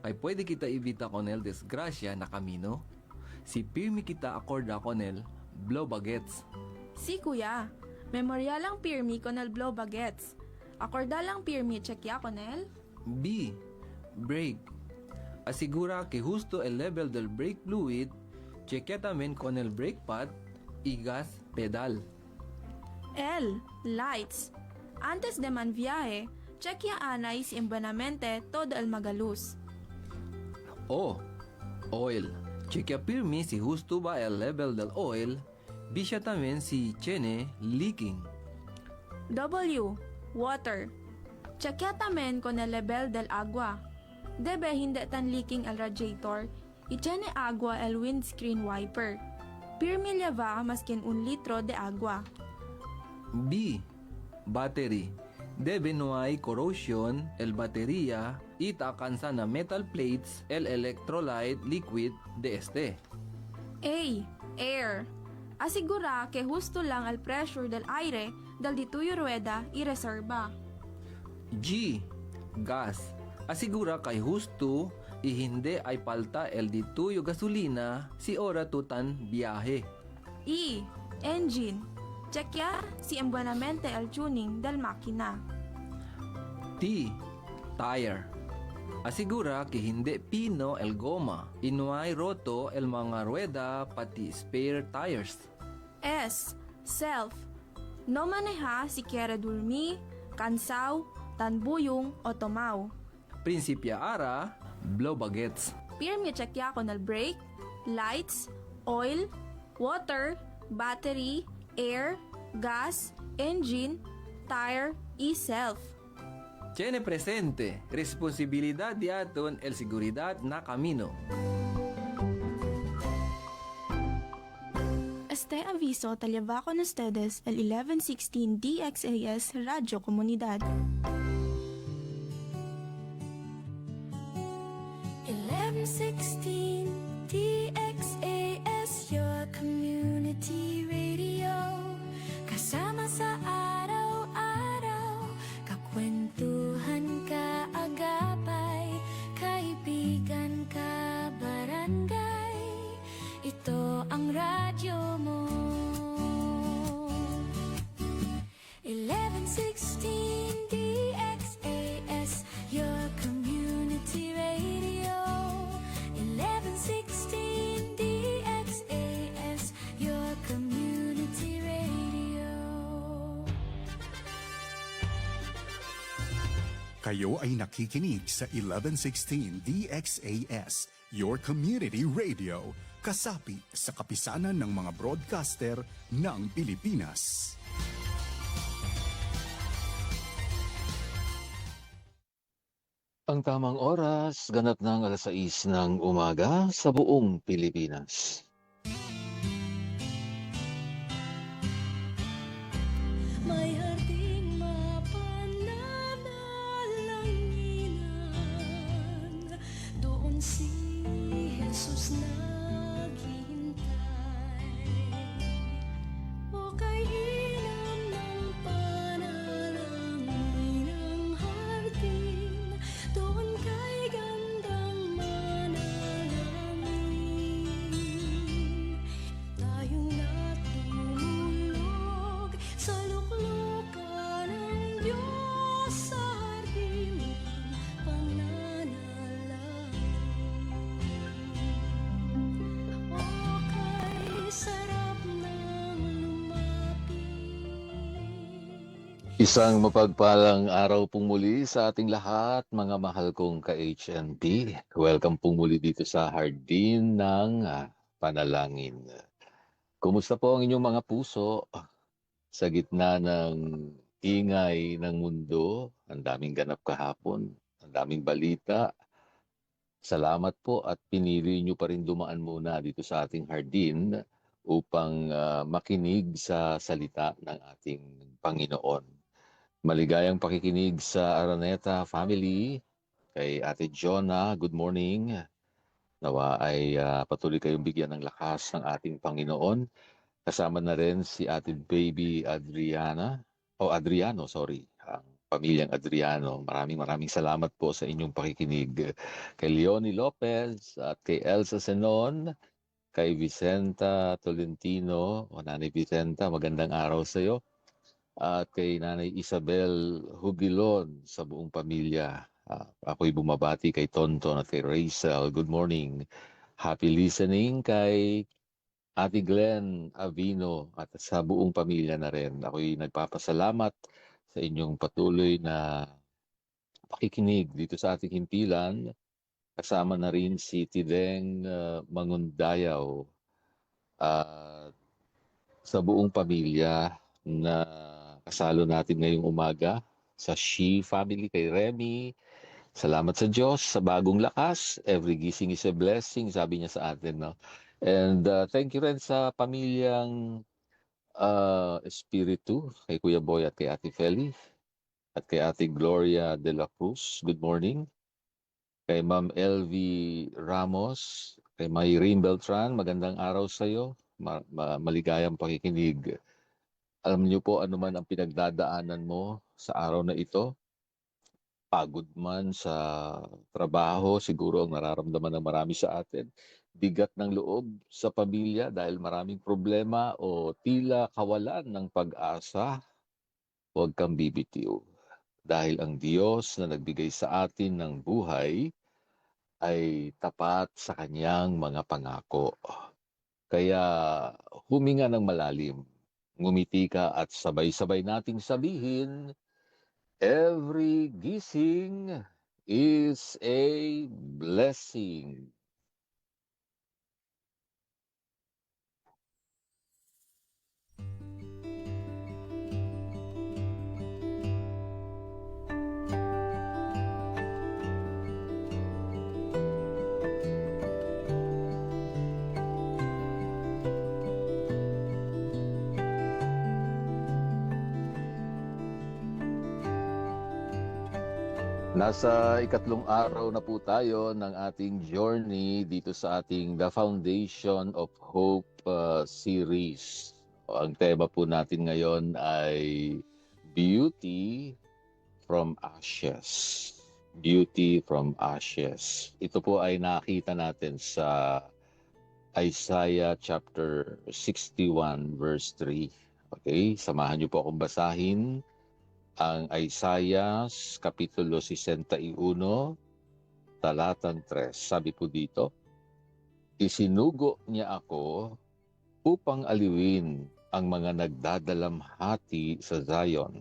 Ay pwede kita ibita konel desgrasya na kamino. Si pirmi kita akorda konel blow bagets. Si kuya, memorya lang pirmi konel blow bagets. Akorda lang pirmi checkya konel. B. Brake. Asigura que justo el level del brake fluid, chequea también con el brake pad y gas pedal. L. Lights. Antes de man viaje, checkya anay si embanamente todo el magaluz. O. Oil. Chequea pirmi si justo va el level del oil, bisya también si tiene leaking. W. Water. Checkya tamen con el level del agua. Debe hindi tan leaking el radiator, itiene agua el windscreen wiper. Pirmi lleva maskin 1 litro de agua. B. Battery. Debe no hay corrosion el batería y takansa na metal plates el electrolyte liquid de este. A. Air. Asigura que justo lang el pressure del aire dal dituyo rueda y reserva. G. Gas. Asigura kay husto y hindi ay palta el dituyo gasolina si ora tutan biyahe. E. Engine. Checkya si embuenamente el tuning del makina. T. Tire. Asigura que hindi pino el goma y no hay roto el mga rueda pati spare tires. S. Self. No maneha si quiere dormir, cansaw, tanbuyong o tomaw. Principia ara, blow bagets. Pirmi checkya con el brake, lights, oil, water, battery, air, gas, engine, tire, y self. Tiene presente, responsibilidad de aton el seguridad na camino. Este aviso talyaba con ustedes el 1116 DXAS Radio Comunidad. 1116 DXAS, your community radio. Kasama sa araw-araw, kakwentuhan ka agapay, kaibigan ka barangay. Ito ang radyo mo. 1116 DXAS, your community radio. 1116 DXAS, your community radio. Kayo ay nakikinig sa 1116 DXAS, your community radio, kasapi sa kapisanan ng mga broadcaster ng Pilipinas. Ang tamang oras, ganap ng 6:00 ng umaga sa buong Pilipinas. May harding mapananalanginan, doon si Jesus naghihintay. O kay inam ng panalangin ang hardin, doon kay gandang manalangin. Tayong natulog sa luklukan ng Diyos sa hardin ng pananalangin. O kay sarap ng lumapit. Isang mapagpalang araw pong muli sa ating lahat, mga mahal kong ka-HNP. Welcome pong muli dito sa Hardin ng Panalangin. Kumusta po ang inyong mga puso sa gitna ng ingay ng mundo? Ang daming ganap kahapon, ang daming balita. Salamat po at pinili nyo pa rin dumaan muna dito sa ating Hardin upang makinig sa salita ng ating Panginoon. Maligayang pakikinig sa Araneta family, kay Ate Jonah, good morning. Nawa ay patuloy kayong bigyan ng lakas ng ating Panginoon. Kasama na rin si Ate Baby Adriano, sorry. Ang pamilyang Adriano. Maraming salamat po sa inyong pakikinig. Kay Leonie Lopez at kay Elsa Senon, kay Vicenta Tolentino, o Nanay Vicenta, magandang araw sa iyo. At kay Nanay Isabel Hugilon sa buong pamilya. Ako'y bumabati kay Tonton at kay Rachel. Good morning. Happy listening kay Ate Glenn Avino at sa buong pamilya na rin. Ako'y nagpapasalamat sa inyong patuloy na pakikinig dito sa ating himpilan. Kasama na rin si Tideng Mangundayaw at sa buong pamilya na kasalo natin ngayong umaga. Sa Shi family, kay Remy. Salamat sa Diyos sa bagong lakas. Every gising is a blessing, sabi niya sa atin. No? And thank you rin sa pamilyang Espiritu, kay Kuya Boy at kay Ate Feli, at kay Ate Gloria de la Cruz. Good morning. Kay Ma'am LV Ramos, kay Mayrin Beltran, magandang araw sa iyo. Maligayang pakikinig. Alam niyo po ano man ang pinagdadaanan mo sa araw na ito, pagod man sa trabaho, siguro ang nararamdaman ng marami sa atin, bigat ng loob sa pamilya dahil maraming problema o tila kawalan ng pag-asa, huwag kang bibitiw. Dahil ang Diyos na nagbigay sa atin ng buhay ay tapat sa kanyang mga pangako. Kaya huminga ng malalim, ngumiti ka at sabay-sabay nating sabihin, every gising is a blessing. Nasa ikatlong araw na po tayo ng ating journey dito sa ating The Foundation of Hope series. Ang tema po natin ngayon ay Beauty from Ashes. Beauty from Ashes. Ito po ay nakita natin sa Isaiah chapter 61 verse 3. Okay, samahan niyo po akong basahin ang Isaiah Kapitulo 61, talatang 3. Sabi po dito, isinugo niya ako upang aliwin ang mga nagdadalamhati sa Zion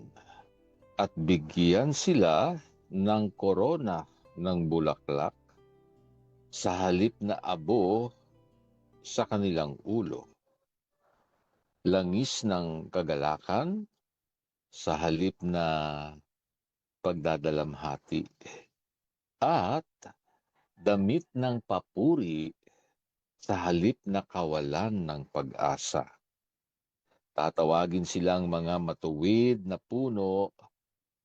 at bigyan sila ng korona ng bulaklak sa halip na abo sa kanilang ulo, langis ng kagalakan sa halip na pagdadalamhati, at damit ng papuri sa halip na kawalan ng pag-asa. Tatawagin silang mga matuwid na puno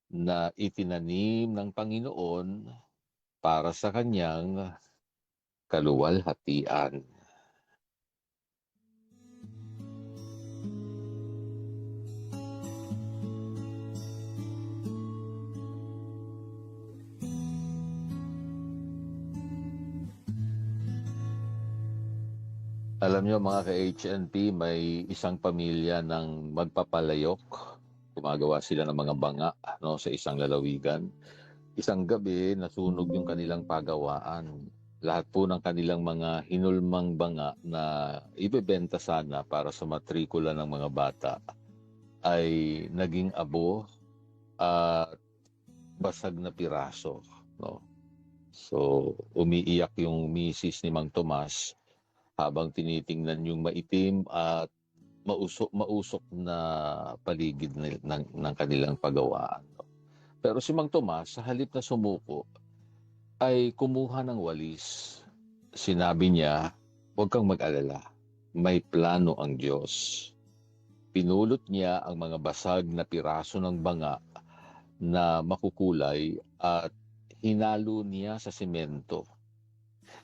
na itinanim ng Panginoon para sa kanyang kaluwalhatian. Alam nyo mga ka-HNP, may isang pamilya ng magpapalayok. Gumagawa sila ng mga banga sa isang lalawigan. Isang gabi, nasunog yung kanilang pagawaan. Lahat po ng kanilang mga hinulmang banga na ibebenta sana para sa matrikula ng mga bata ay naging abo at basag na piraso. So, umiiyak yung misis ni Mang Tomas habang tinitingnan yung maitim at mausok na paligid ng kanilang pagawaan. Pero si Mang Tomas, sa halip na sumuko, ay kumuha ng walis. Sinabi niya, huwag kang mag-alala, may plano ang Diyos. Pinulot niya ang mga basag na piraso ng banga na makukulay at hinalo niya sa semento.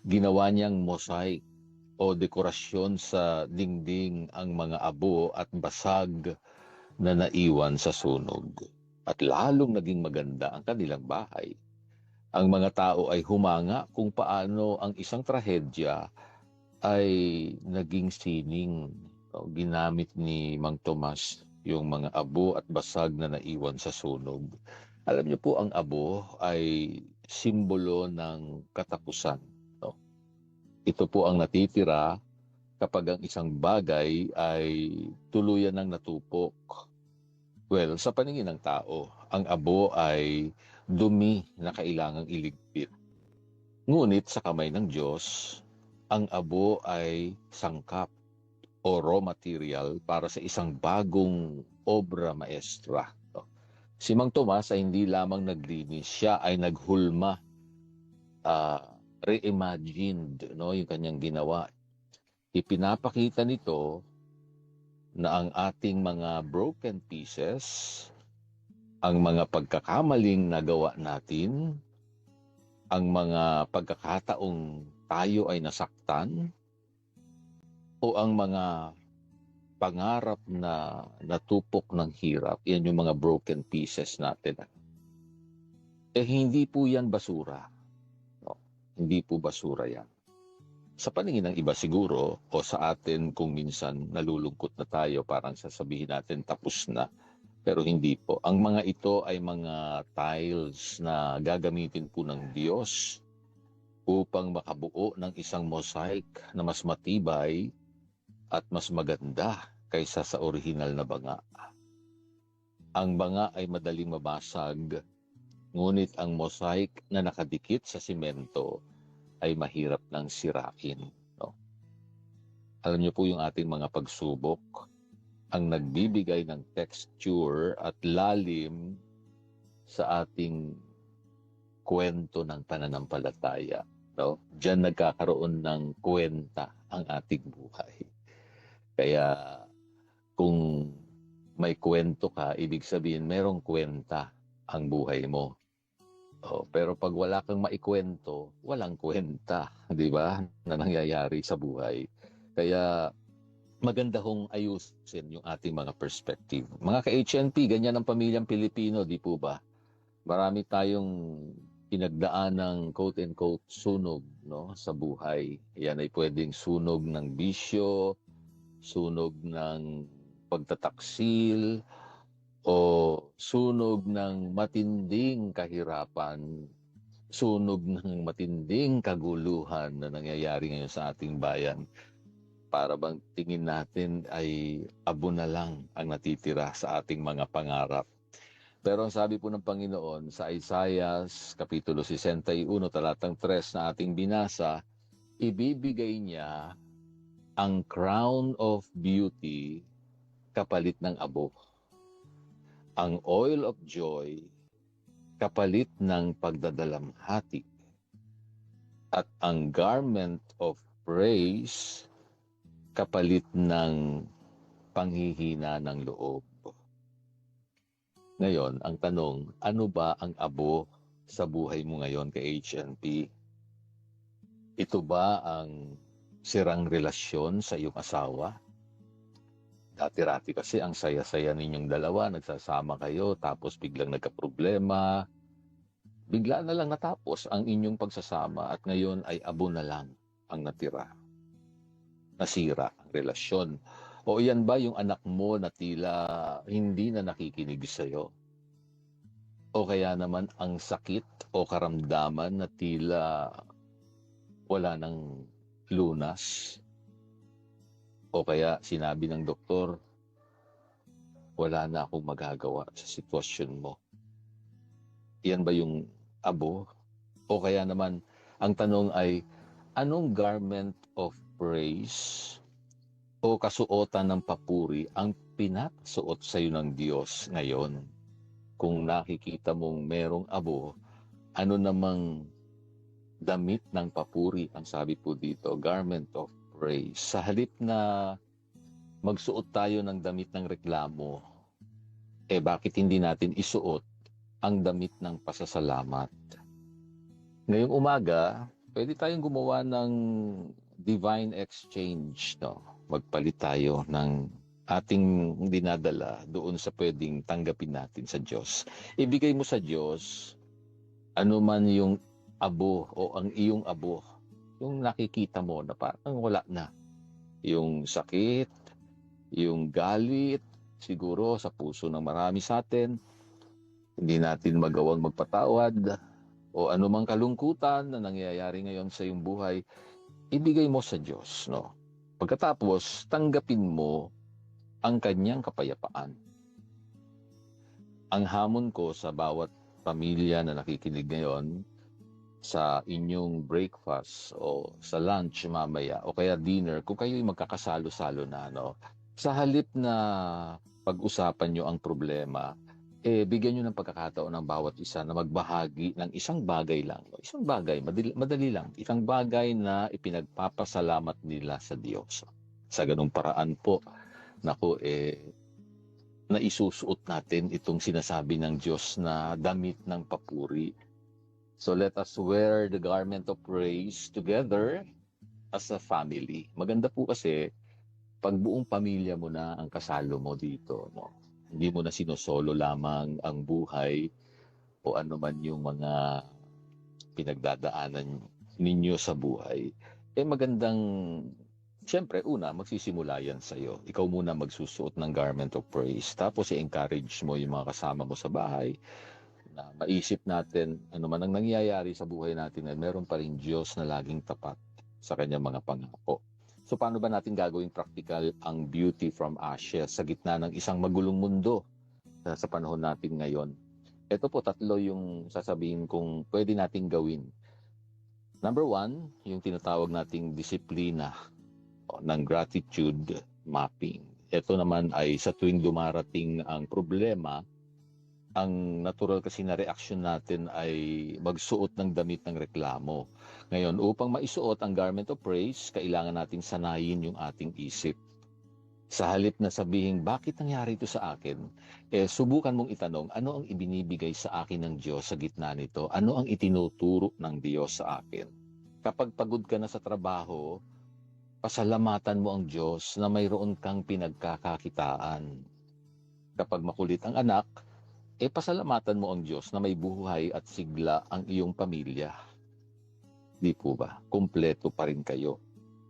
Ginawa niyang mosaic o dekorasyon sa dingding ang mga abo at basag na naiwan sa sunog. at lalong naging maganda ang kanilang bahay. Ang mga tao ay humanga kung paano ang isang trahedya ay naging sining. No? Ginamit ni Mang Tomas yung mga abo at basag na naiwan sa sunog. Alam niyo po, ang abo ay simbolo ng katapusan. No? Ito po ang natitira kapag ang isang bagay ay tuluyan ng natupok. Well, sa paningin ng tao, ang abo ay dumi na kailangang iligpit. Ngunit sa kamay ng Diyos, ang abo ay sangkap o raw material para sa isang bagong obra maestra. Si Mang Tomas ay hindi lamang naglinis, siya ay naghulma, reimagined, no, yung kanyang ginawa. Ipinapakita nito na ang ating mga broken pieces, ang mga pagkakamaling nagawa natin, ang mga pagkakataong tayo ay nasaktan, o ang mga pangarap na natupok ng hirap, yan yung mga broken pieces natin. Hindi po yan basura. No? Hindi po basura yan. Sa paningin ng iba siguro, o sa atin kung minsan nalulungkot na tayo, parang sasabihin natin tapos na. Pero hindi po. Ang mga ito ay mga tiles na gagamitin po ng Diyos upang makabuo ng isang mosaic na mas matibay at mas maganda kaysa sa orihinal na banga. Ang banga ay madaling mabasag, ngunit ang mosaic na nakadikit sa simento ay mahirap nang sirain. No? Alam niyo po yung ating mga pagsubok, ang nagbibigay ng texture at lalim sa ating kwento ng pananampalataya. No? Diyan nagkakaroon ng kwenta ang ating buhay. Kaya kung may kwento ka, ibig sabihin merong kwenta ang buhay mo. Pero pag wala kang maikwento, walang kwenta, di ba, na nangyayari sa buhay. Kaya maganda hong ayusin yung ating mga perspective. Mga ka-HNP, ganyan ang pamilyang Pilipino, di po ba? Marami tayong pinagdaan ng quote-unquote sunog, no, sa buhay. Yan ay pwedeng sunog ng bisyo, sunog ng pagtataksil, o sunog ng matinding kahirapan, sunog ng matinding kaguluhan na nangyayari ngayon sa ating bayan. Para bang tingin natin ay abo na lang ang natitira sa ating mga pangarap. Pero ang sabi po ng Panginoon sa Isaiah Kapitulo 61, talatang 3 na ating binasa, ibibigay niya ang crown of beauty kapalit ng abo. Ang oil of joy kapalit ng pagdadalamhati. At ang garment of praise kapalit ng panghihina ng loob. Ngayon, ang tanong, ano ba ang abo sa buhay mo ngayon kay HNP? Ito ba ang sirang relasyon sa iyong asawa? Dati-rati kasi ang saya-saya ninyong dalawa, nagsasama kayo, tapos biglang nagkaproblema. Bigla na lang natapos ang inyong pagsasama at ngayon ay abo na lang ang natira. Nasira ang relasyon. O yan ba yung anak mo na tila hindi na nakikinig sa'yo? O kaya naman ang sakit o karamdaman na tila wala ng lunas? O kaya sinabi ng doktor, wala na akong magagawa sa sitwasyon mo. Yan ba yung abo? O kaya naman, ang tanong ay, anong garment of praise o kasuotan ng papuri ang pinasuot sa iyo ng Diyos ngayon? Kung nakikita mong merong abo, ano namang damit ng papuri ang sabi po dito, garment of praise. Sa halip na magsuot tayo ng damit ng reklamo, bakit hindi natin isuot ang damit ng pasasalamat? Ngayong umaga, pwede tayong gumawa ng divine exchange. No? Magpalit tayo ng ating dinadala doon sa pwedeng tanggapin natin sa Diyos. Ibigay mo sa Diyos ano man yung abo o ang iyong abo, yung nakikita mo na parang wala na. Yung sakit, yung galit, siguro sa puso ng marami sa atin, hindi natin magawang magpatawad, o anumang kalungkutan na nangyayari ngayon sa iyong buhay, ibigay mo sa Diyos, no? Pagkatapos, tanggapin mo ang kanyang kapayapaan. Ang hamon ko sa bawat pamilya na nakikinig ngayon, sa inyong breakfast o sa lunch mamaya o kaya dinner, kung kayo'y magkakasalo-salo na, no? Sa halip na pag-usapan nyo ang problema, bigyan nyo ng pagkakataon ng bawat isa na magbahagi ng isang bagay lang. No? Isang bagay, madali lang. Isang bagay na ipinagpapasalamat nila sa Diyos. Sa ganung paraan po, na isusuot natin itong sinasabi ng Diyos na damit ng papuri. So let us wear the garment of praise together as a family. Maganda po kasi pag buong pamilya mo na ang kasalo mo dito, no? Hindi mo na sinosolo lamang ang buhay o ano man yung mga pinagdadaanan ninyo sa buhay. Magandang, siyempre, una, magsisimula yan sa'yo. Ikaw muna magsusuot ng garment of praise. Tapos i-encourage mo yung mga kasama mo sa bahay na maisip natin ano man ang nangyayari sa buhay natin, ay meron pa rin Diyos na laging tapat sa kanyang mga pangako. So paano ba natin gagawing practical ang beauty from ashes sa gitna ng isang magulong mundo sa panahon natin ngayon? Ito po, 3 yung sasabihin kong pwede nating gawin. Number 1, yung tinatawag nating disiplina ng gratitude mapping. Ito naman ay sa tuwing dumarating ang problema, ang natural kasi na reaksyon natin ay magsuot ng damit ng reklamo. Ngayon, upang maisuot ang garment of praise, kailangan nating sanayin yung ating isip. Sa halip na sabihin, bakit nangyari ito sa akin? Subukan mong itanong, ano ang ibinibigay sa akin ng Diyos sa gitna nito? Ano ang itinuturo ng Diyos sa akin? Kapag pagod ka na sa trabaho, pasalamatan mo ang Diyos na mayroon kang pinagkakakitaan. Kapag makulit ang anak, pasalamatan mo ang Diyos na may buhay at sigla ang iyong pamilya. Di po ba? Kumpleto pa rin kayo.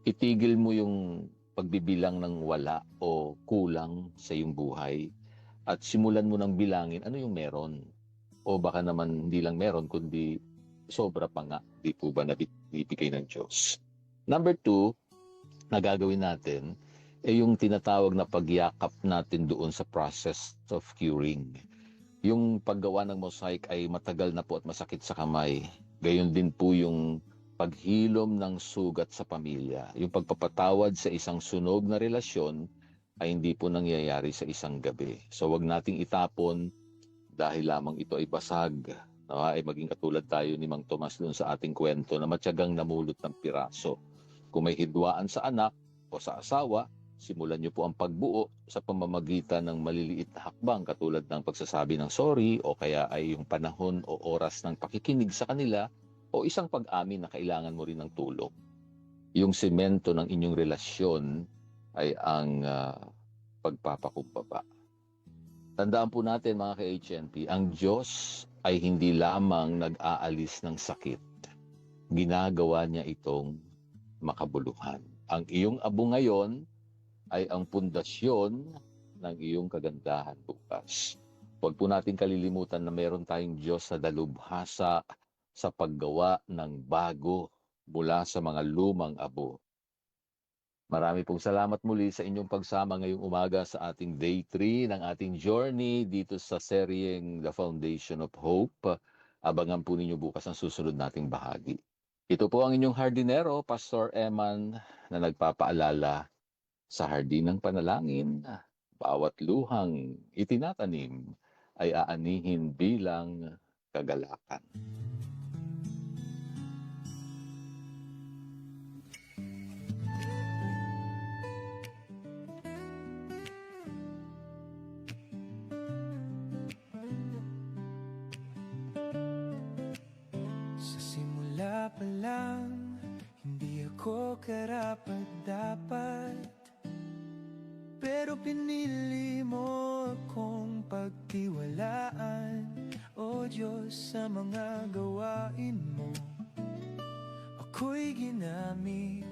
Itigil mo yung pagbibilang ng wala o kulang sa iyong buhay at simulan mo ng bilangin ano yung meron. O baka naman hindi lang meron, kundi sobra pa nga. Di po ba nabibigay ng Diyos? Number 2, na gagawin natin, yung tinatawag na pagyakap natin doon sa process of curing. Yung paggawa ng mosaic ay matagal na po at masakit sa kamay. Gayon din po yung paghilom ng sugat sa pamilya. Yung pagpapatawad sa isang sunog na relasyon ay hindi po nangyayari sa isang gabi. So wag nating itapon dahil lamang ito ay basag. Ay maging katulad tayo ni Mang Tomas doon sa ating kwento na matyagang namulot ng piraso. Kung may hidwaan sa anak o sa asawa, simulan niyo po ang pagbuo sa pamamagitan ng maliliit na hakbang katulad ng pagsasabi ng sorry o kaya ay yung panahon o oras ng pakikinig sa kanila o isang pag-amin na kailangan mo rin ng tulong. Yung semento ng inyong relasyon ay ang pagpapakumbaba. Tandaan po natin mga ka-HNP, ang Diyos ay hindi lamang nag-aalis ng sakit. Ginagawa niya itong makabuluhan. Ang iyong abo ngayon ay ang pundasyon ng iyong kagandahan bukas. Huwag po natin kalilimutan na meron tayong Diyos na dalubhasa sa paggawa ng bago mula sa mga lumang abo. Marami pong salamat muli sa inyong pagsama ngayong umaga sa ating Day 3 ng ating journey dito sa seryeng The Foundation of Hope. Abangan po ninyo bukas ang susunod nating bahagi. Ito po ang inyong hardinero, Pastor Eman, na nagpapaalala sa hardin ng panalangin, bawat luhang itinatanim ay aanihin bilang kagalakan. Sa simula pa lang, hindi ako karapat-dapat. Pero pinili mo akong pagtiwalaan, O Diyos, sa mga gawain mo. Ako'y ginamit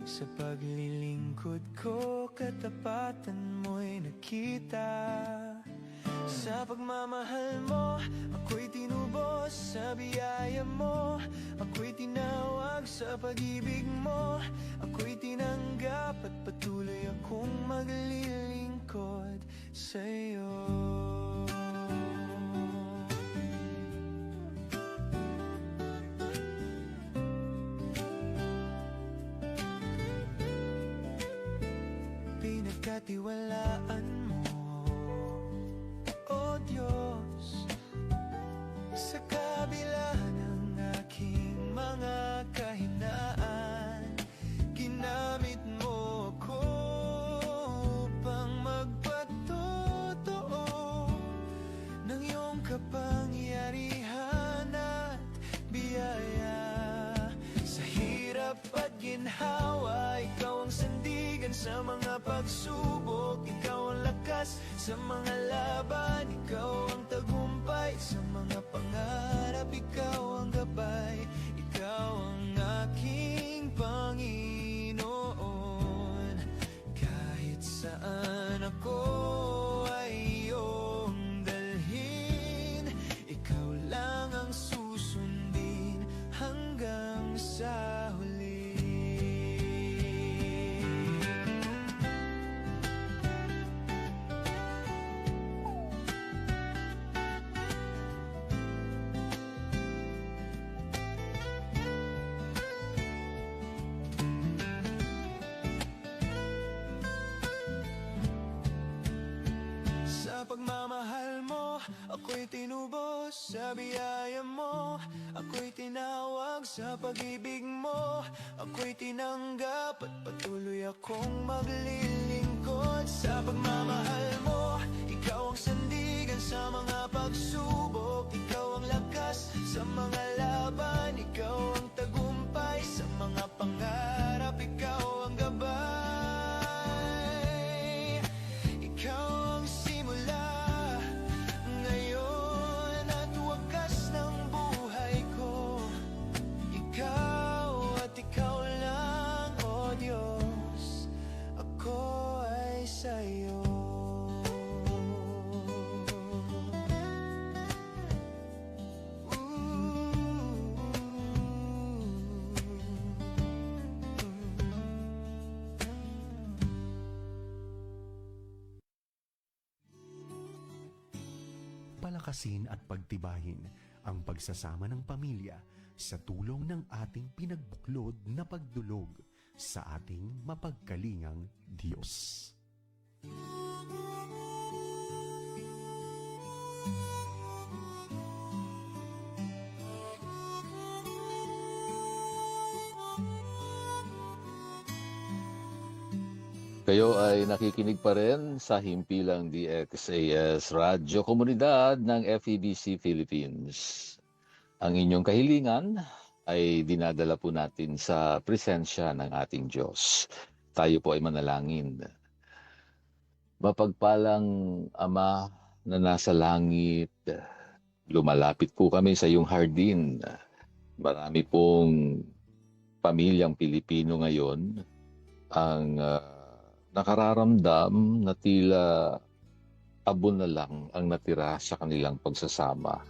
sa paglilingkod ko, katapatan mo'y nakita. Sa pagmamahal mo, ako'y tinubos sa biyaya mo. Ako'y tinawag sa pag-ibig mo. Ako'y tinanggap at patuloy akong maglilingkod sa'yo. Pinagkatiwalaan mo, O Diyos, sa kabila ng aking mga kahinaan. Ginamit mo ako upang magpatotoo ng iyong kapangyarihan at biyaya. Sa hirap at ginhawa, ikaw ang sandigan sa mga pagsubok. Ikaw ang lakas sa mga laban. Ikaw ang tagumpay sa mga pangarap. Ikaw ang gabay. Ikaw ang aking Panginoon. Kahit saan ako ay iyong dalhin, ikaw lang ang susundin hanggang sa huli. Sa pagmamahal mo, ako'y tinubos sa biyaya mo. Ako'y tinawag sa pag-ibig mo. Ako'y tinanggap at patuloy akong maglilingkod. Sa pagmamahal mo, ikaw ang sandigan sa mga pagsubok. Ikaw ang lakas sa mga laban. Ikaw ang tagumpay sa mga pangarap. Ikaw ang gabay. Ikaw ang simula ngayon at wakas ng buhay ko. Ikaw at ikaw lang, O Diyos, ako ay sa'yo. Palakasin at pagtibayin ang pagsasama ng pamilya sa tulong ng ating pinagbuklod na pagdulog sa ating mapagkalingang Diyos. Kayo ay nakikinig pa rin sa himpilang DXAS Radyo Komunidad ng FEBC Philippines. Ang inyong kahilingan ay dinadala po natin sa presensya ng ating Diyos. Tayo po ay manalangin. Mapagpalang Ama na nasa langit, lumalapit po kami sa iyong hardin. Marami pong pamilyang Pilipino ngayon ang nakararamdam na tila abon na lang ang natira sa kanilang pagsasama.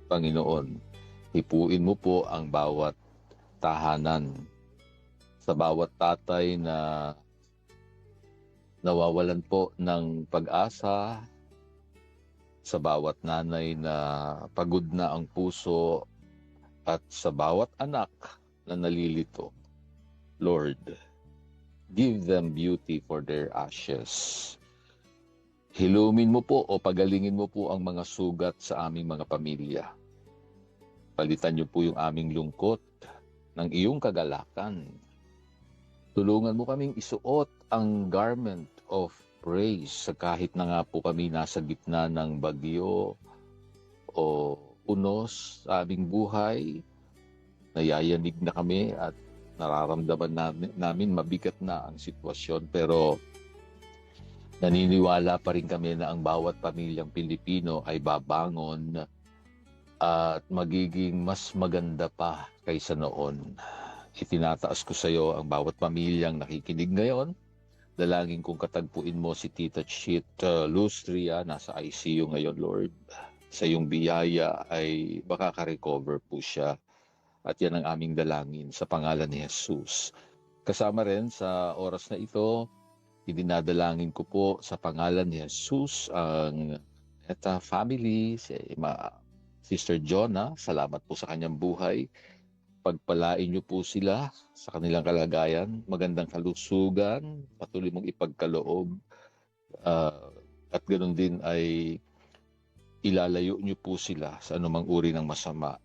Panginoon, hipuin mo po ang bawat tahanan, sa bawat tatay na nawawalan po ng pag-asa, sa bawat nanay na pagod na ang puso, at sa bawat anak na nalilito. Lord, give them beauty for their ashes. Hilumin mo po o pagalingin mo po ang mga sugat sa aming mga pamilya. Palitan niyo po yung aming lungkot ng iyong kagalakan. Tulungan mo kaming isuot ang garment of praise sa kahit na nga po kami nasa gitna ng bagyo o unos sa aming buhay. Nayayanig na kami at nararamdaman namin mabigat na ang sitwasyon, pero naniniwala pa rin kami na ang bawat pamilyang Pilipino ay babangon at magiging mas maganda pa kaysa noon. Itinataas ko sa iyo ang bawat pamilyang nakikinig ngayon. Dalangin kong katagpuin mo si Tita Chit Lustria, nasa ICU ngayon, Lord. Sa iyong biyaya ay makaka-recover po siya. At yan ang aming dalangin sa pangalan ni Jesus. Kasama rin sa oras na ito, idinadalangin ko po sa pangalan ni Jesus ang Neta family, si Sister Jonah. Salamat po sa kanyang buhay. Pagpalain niyo po sila sa kanilang kalagayan, magandang kalusugan, patuloy mong ipagkaloob, at ganoon din ay ilalayo niyo po sila sa anumang uri ng masama.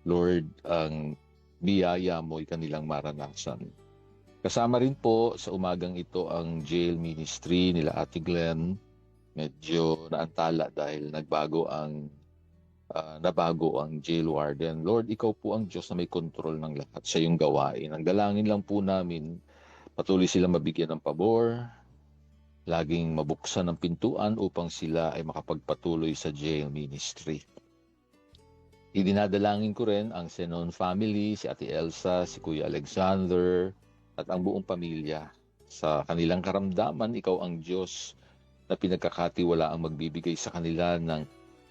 Lord, ang biyaya mo ay kanilang maranasan. Kasama rin po sa umagang ito ang jail ministry nila Ate Glenn. Medyo naantala dahil nabago ang jail warden. Lord, ikaw po ang Diyos na may kontrol ng lahat sa iyong gawain. Ang dalangin lang po namin, patuloy silang mabigyan ng pabor, laging mabuksan ng pintuan upang sila ay makapagpatuloy sa jail ministry. Idinadalangin ko rin ang Senon family, si Ate Elsa, si Kuya Alexander, at ang buong pamilya. Sa kanilang karamdaman, ikaw ang Diyos na pinagkakatiwala ang magbibigay sa kanila ng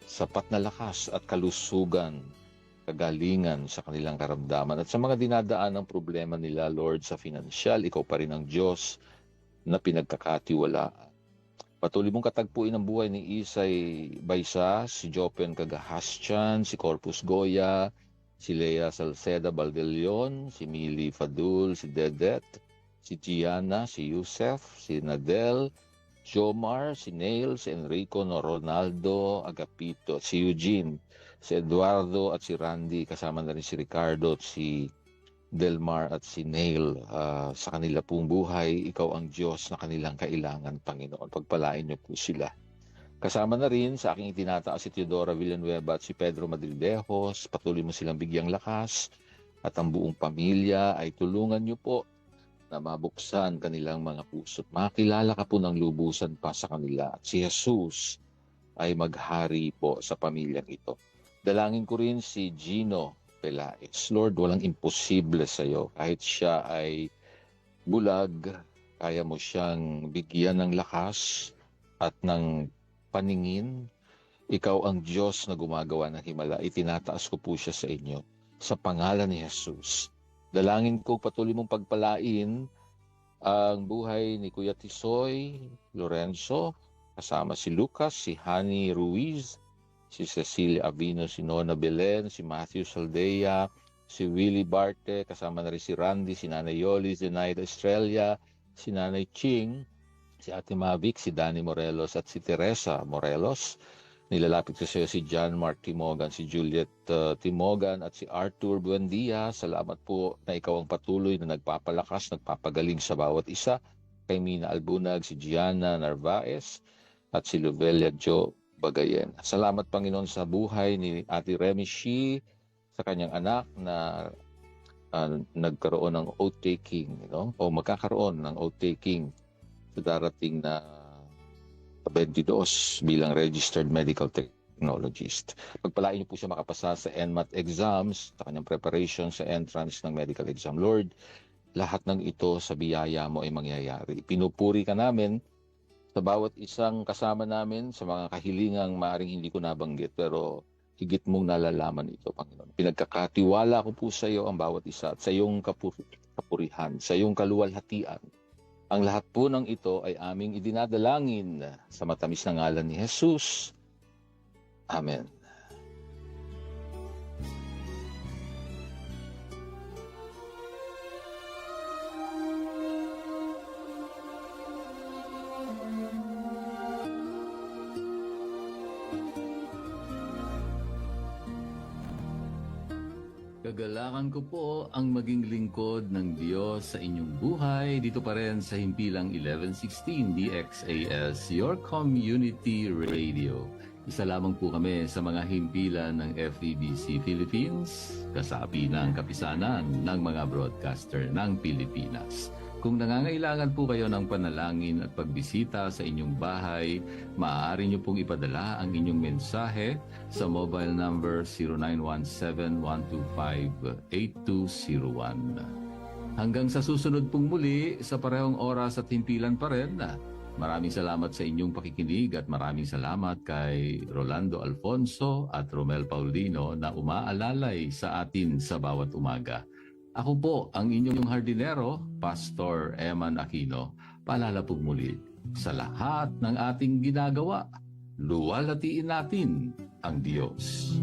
sapat na lakas at kalusugan, kagalingan sa kanilang karamdaman. At sa mga dinadaan ng problema nila, Lord, sa financial, ikaw pa rin ang Diyos na pinagkakatiwalaan. Patuloy mong katagpuin ang buhay ni Isay Baysa, si Jopen Cagahastian, si Corpus Goya, si Lea Salceda Baldelion, si Mili Fadul, si Dedet, si Gianna, si Yusef, si Nadel, Jomar, si Neil, si Enrico, Ronaldo, Agapito, si Eugene, si Eduardo at si Randy, kasama na rin si Ricardo at si Delmar at si Neil. Sa kanila pong buhay, ikaw ang Diyos na kanilang kailangan, Panginoon. Pagpalain niyo po sila. Kasama na rin sa aking itinataas si Teodora Villanueva at si Pedro Madridejos. Patuloy mo silang bigyang lakas at ang buong pamilya ay tulungan niyo po na mabuksan kanilang mga puso. Makilala ka po ng lubusan pa sa kanila. At si Jesus ay maghari po sa pamilyang ito. Dalangin ko rin si Gino Pelaez. Lord, walang imposible sa iyo. Kahit siya ay bulag, kaya mo siyang bigyan ng lakas at ng paningin. Ikaw ang Diyos na gumagawa ng himala. Itinataas ko po siya sa inyo. Sa pangalan ni Jesus. Dalangin ko patuloy mong pagpalain ang buhay ni Kuya Tisoy Lorenzo, kasama si Lucas, si Hani Ruiz, si Cecilia Avino, si Nona Belen, si Matthew Saldea, si Willie Barte, kasama na rin si Randy, si Nanay Yoli, si Naida Estrella, si Nanay Ching, si Ate Mavic, si Danny Morelos at si Teresa Morelos. Nilalapit ko sa iyo si John Mark Timogan, si Juliet Timogan at si Arthur Buendia. Salamat po na ikaw ang patuloy na nagpapalakas, nagpapagaling sa bawat isa. Kay Mina Albunag, si Gianna Narvaez at si Luvelia Jo Bagayen. Salamat Panginoon sa buhay ni Ate Remy Shi, sa kanyang anak na nagkaroon ng oath-taking, o magkakaroon ng oath-taking sa darating na 22 bilang registered medical technologist. Pagpalain niyo po siya makapasa sa NMAT exams, sa kanyang preparation sa entrance ng medical exam. Lord, lahat ng ito sa biyaya mo ay mangyayari. Pinupuri ka namin sa bawat isang kasama namin, sa mga kahilingang maaring hindi ko nabanggit, pero higit mong nalalaman ito, Panginoon. Pinagkakatiwala ko po sa iyo ang bawat isa at sa iyong kapurihan, sa iyong kaluwalhatian. Ang lahat po ng ito ay aming idinadalangin sa matamis na ngalan ni Jesus. Amen. Kagalakan ko po ang maging lingkod ng Diyos sa inyong buhay dito pa rin sa Himpilang 1116 DXAS, your community radio. Isa lamang po kami sa mga himpilan ng FEBC Philippines, kasapi ng kapisanan ng mga broadcaster ng Pilipinas. Kung nangangailangan po kayo ng panalangin at pagbisita sa inyong bahay, maaari nyo pong ipadala ang inyong mensahe sa mobile number 0917-125-8201. Hanggang sa susunod pong muli sa parehong oras at himpilan pa rin, maraming salamat sa inyong pakikinig at maraming salamat kay Rolando Alfonso at Romel Paulino na umaalalay sa atin sa bawat umaga. Ako po ang inyong hardinero, Pastor Eman Aquino. Paalala po muli, sa lahat ng ating ginagawa, luwalhatiin natin ang Diyos.